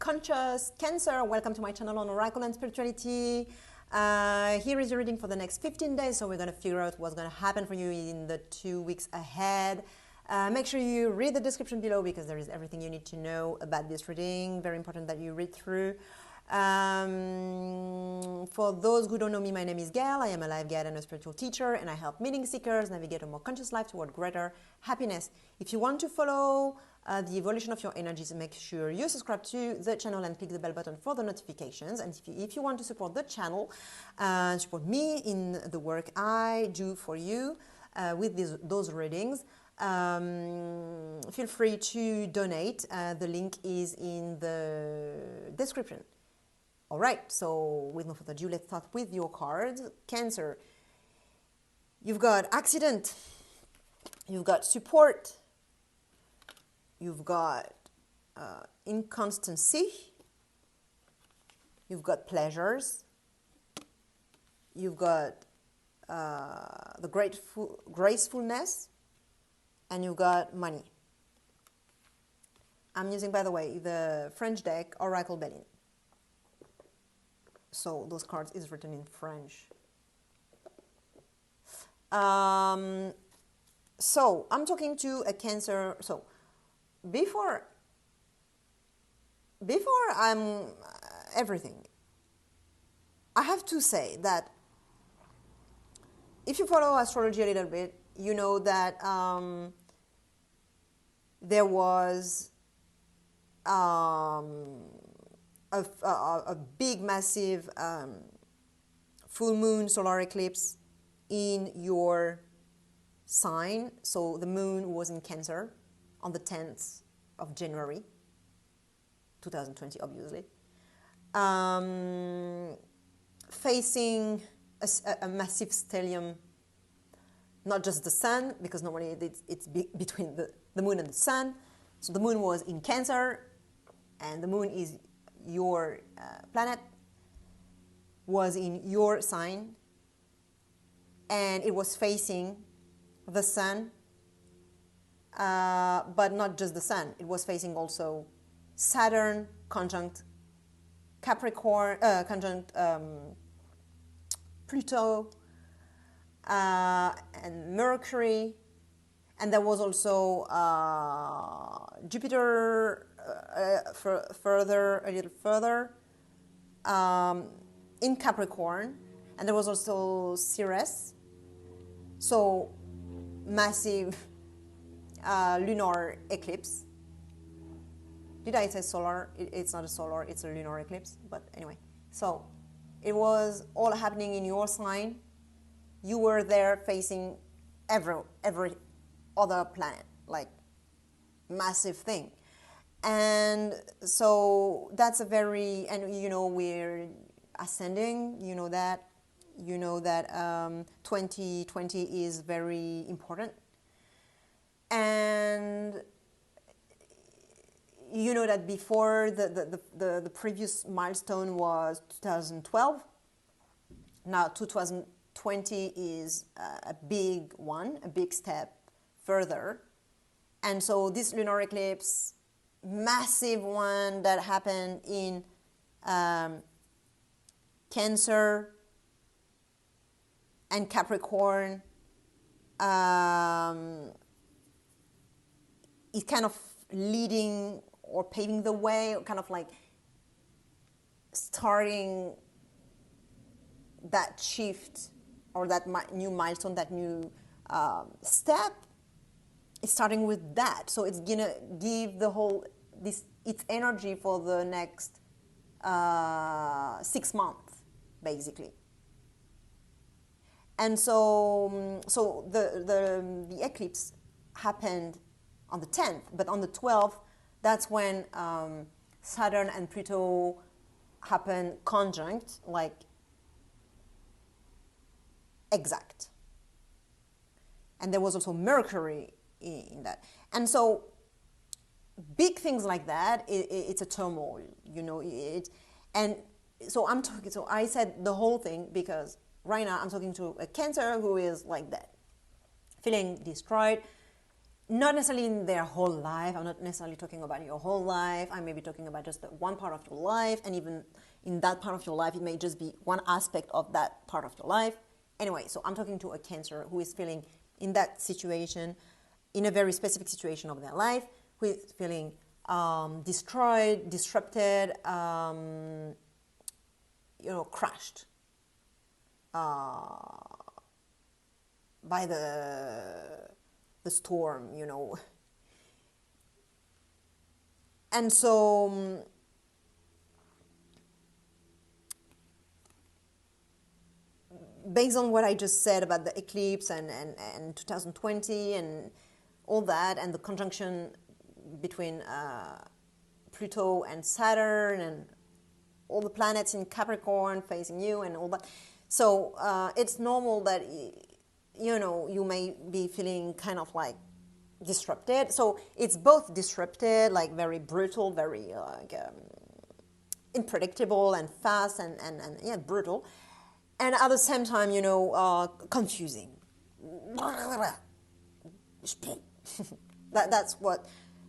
conscious Cancer. Welcome to my channel on Oracle and Spirituality. Here is your reading for the next 15 days. So we're going to figure out what's going to happen for you in the 2 weeks ahead. Make sure you read the description below because there is everything you need to know about this reading. Very important that you read through. For those who don't know me, my name is Gail. I am a life guide and a spiritual teacher, and I help meaning seekers navigate a more conscious life toward greater happiness. If you want to follow the evolution of your energies, make sure you subscribe to the channel and click the bell button for the notifications. And if you want to support the channel and support me in the work I do for you with those readings, feel free to donate. The link is in the description. All right, so with no further ado, let's start with your cards. Cancer, you've got accident, you've got support, you've got inconstancy, you've got pleasures, you've got the gracefulness, and you've got money. I'm using, by the way, the French deck Oracle Belline. So those cards is written in French. So I'm talking to a Cancer. So before I'm everything, I have to say that if you follow astrology a little bit, you know that there was a big, massive full moon solar eclipse in your sign. So the moon was in Cancer on the 10th of January 2020, obviously, facing a massive stellium, not just the sun, because normally it's between the moon and the sun. So the moon was in Cancer, and the moon is your planet, was in your sign, and it was facing the sun, but not just the sun, it was facing also Saturn conjunct Capricorn, conjunct Pluto, and Mercury, and there was also Jupiter a little further in Capricorn, and there was also Ceres. So massive lunar eclipse. Did I say solar? It's not a solar, it's a lunar eclipse, but anyway. So it was all happening in your sign. You were there facing every other planet, like massive thing. And so that's a very, and you know, we're ascending, you know that 2020 is very important. And you know that before the previous milestone was 2012. Now 2020 is a big one, a big step further. And so this lunar eclipse, massive one that happened in Cancer and Capricorn, is kind of leading or paving the way, or kind of like starting that shift or that new milestone, that new step. It's starting with that, so it's gonna give the whole its energy for the next 6 months, basically. And so the eclipse happened on the 10th, but on the 12th, that's when Saturn and Pluto happened conjunct, like exact. And there was also Mercury in that. And so big things like that, it's a turmoil, you know. And so I said the whole thing because right now I'm talking to a Cancer who is like that, feeling destroyed, not necessarily in their whole life. I'm not necessarily talking about your whole life. I may be talking about just one part of your life, and even in that part of your life, it may just be one aspect of that part of your life. Anyway, so I'm talking to a Cancer who is feeling in that situation, in a very specific situation of their life, who is feeling destroyed, disrupted, crushed by the storm, And so based on what I just said about the eclipse and 2020 and all that, and the conjunction between Pluto and Saturn and all the planets in Capricorn facing you and all that. So it's normal that, you may be feeling kind of like disrupted. So it's both disrupted, like very brutal, very unpredictable and fast and brutal. And at the same time, confusing.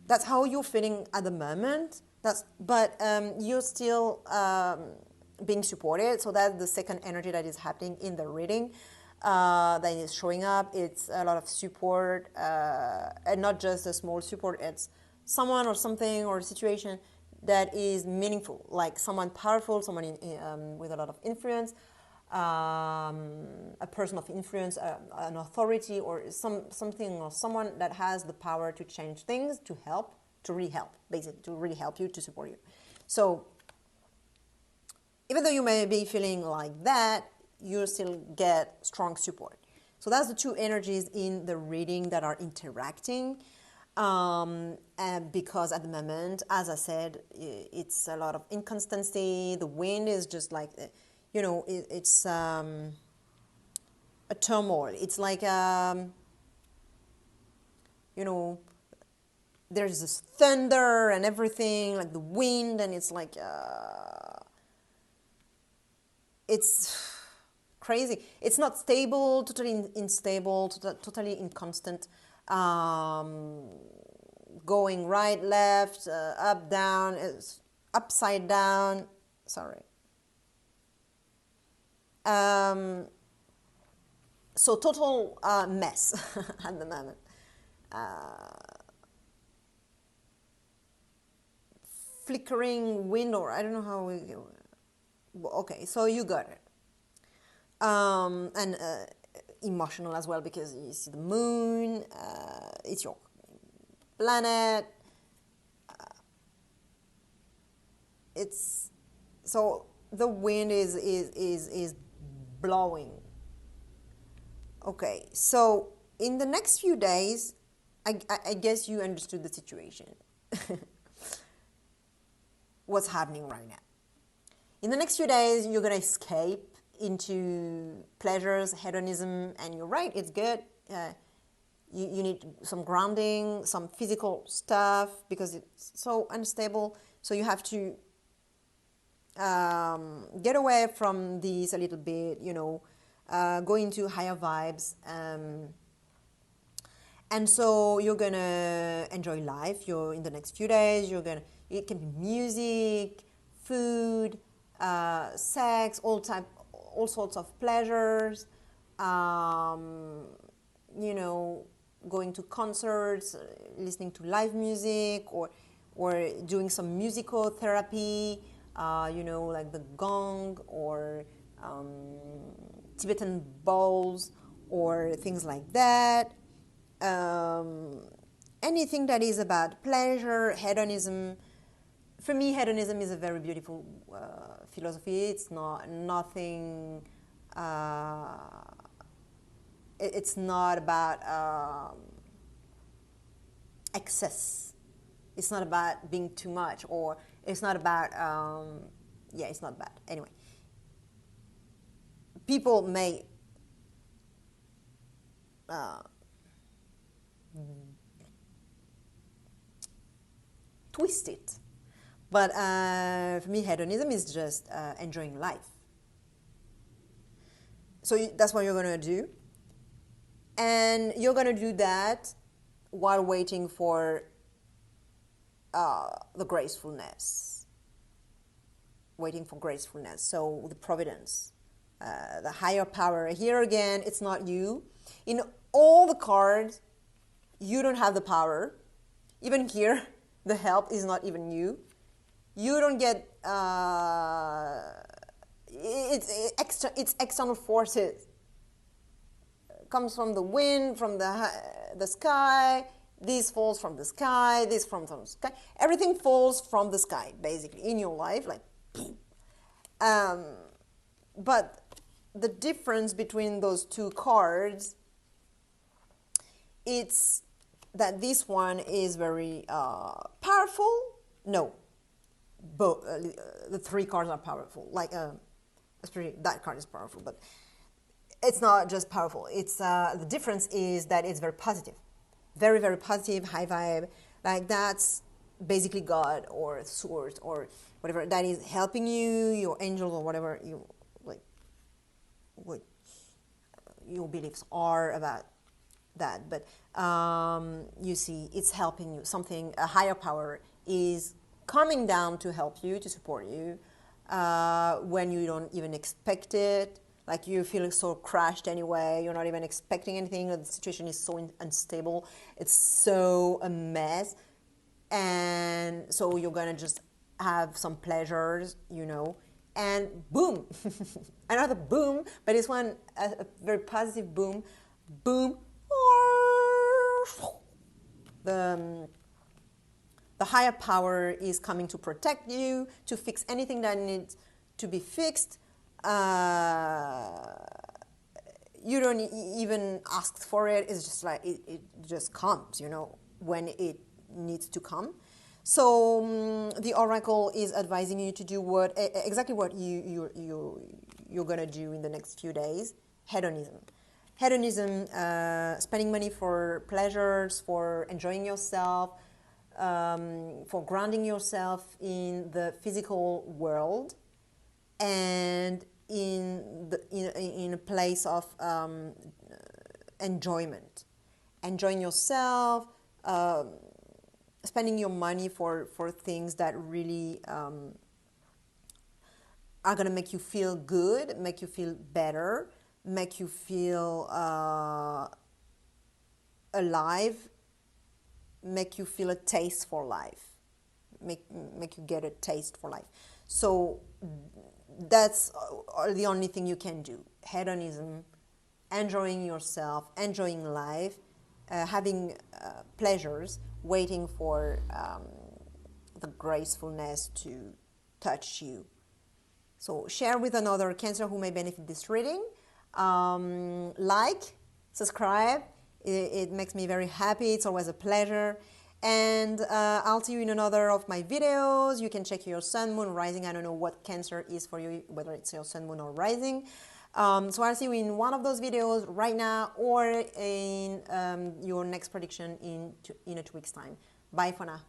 That's how you're feeling at the moment. But you're still being supported. So that's the second energy that is happening in the reading that is showing up. It's a lot of support, and not just a small support. It's someone or something or a situation that is meaningful, like someone powerful, someone with a lot of influence. A person of influence, an authority, or something or someone that has the power to change things, to really help, basically, to really help you, to support you. So even though you may be feeling like that, you still get strong support. So that's the two energies in the reading that are interacting. And because at the moment, as I said, it's a lot of inconstancy. The wind is just like, it's a turmoil. It's like, there's this thunder and everything, like the wind, and it's like, it's crazy. It's not stable, totally unstable, totally inconstant. Going right, left, up, down, upside down. Sorry. So total mess at the moment. Flickering wind, or I don't know how we. Okay, so you got it. And emotional as well, because you see the moon. It's your planet. It's so the wind is blowing. Okay, so in the next few days, I guess you understood the situation. What's happening right now. In the next few days, you're going to escape into pleasures, hedonism, and you're right, it's good. You need some grounding, some physical stuff, because it's so unstable. So you have to get away from these a little bit, go into higher vibes. And so you're going to enjoy life. You're in the next few days, it can be music, food, sex, all sorts of pleasures, going to concerts, listening to live music, or doing some musical therapy, like the gong, or Tibetan bowls, or things like that. Anything that is about pleasure, hedonism. For me, hedonism is a very beautiful philosophy. It's nothing. It's not about excess. It's not about being too much, or it's not about. It's not bad. Anyway, people may twist it. But for me, hedonism is just enjoying life. So that's what you're going to do. And you're going to do that while waiting for the gracefulness. Waiting for gracefulness. So the providence, the higher power. Here again, it's not you. In all the cards, you don't have the power. Even here, the help is not even you. You don't get, it's external forces. Comes from the wind, from the sky. This falls from the sky. This from the sky. Everything falls from the sky, basically, in your life, like. But the difference between those two cards, it's that this one is very powerful. No, both the three cards are powerful. Like especially that card is powerful, but it's not just powerful. It's the difference is that it's very positive, very, very positive, high vibe. Like that's basically God or source or whatever that is helping you, your angels or whatever you like, what your beliefs are about that. But you see, it's helping you. Something, a higher power is coming down to help you, to support you when you don't even expect it. Like you feel so crashed anyway, you're not even expecting anything, the situation is so unstable, it's so a mess. And so you're gonna just have some pleasures, you know, and boom, another boom, but this one, a very positive boom, boom, the higher power is coming to protect you, to fix anything that needs to be fixed. You don't even ask for it. It's just like it just comes, you know, when it needs to come. So the oracle is advising you to do exactly what you're gonna do in the next few days. Hedonism, spending money for pleasures, for enjoying yourself, for grounding yourself in the physical world, and in a place of enjoyment, enjoying yourself, spending your money for things that really are going to make you feel good, make you feel better, make you feel alive, make you feel a taste for life, make you get a taste for life. So that's the only thing you can do. Hedonism, enjoying yourself, enjoying life, having pleasures, waiting for the gracefulness to touch you. So share with another Cancer who may benefit this reading. Like, subscribe. It makes me very happy. It's always a pleasure. And I'll see you in another of my videos. You can check your sun, moon, rising. I don't know what Cancer is for you, whether it's your sun, moon, or rising. So I'll see you in one of those videos right now, or in your next prediction in a 2 weeks' time. Bye for now.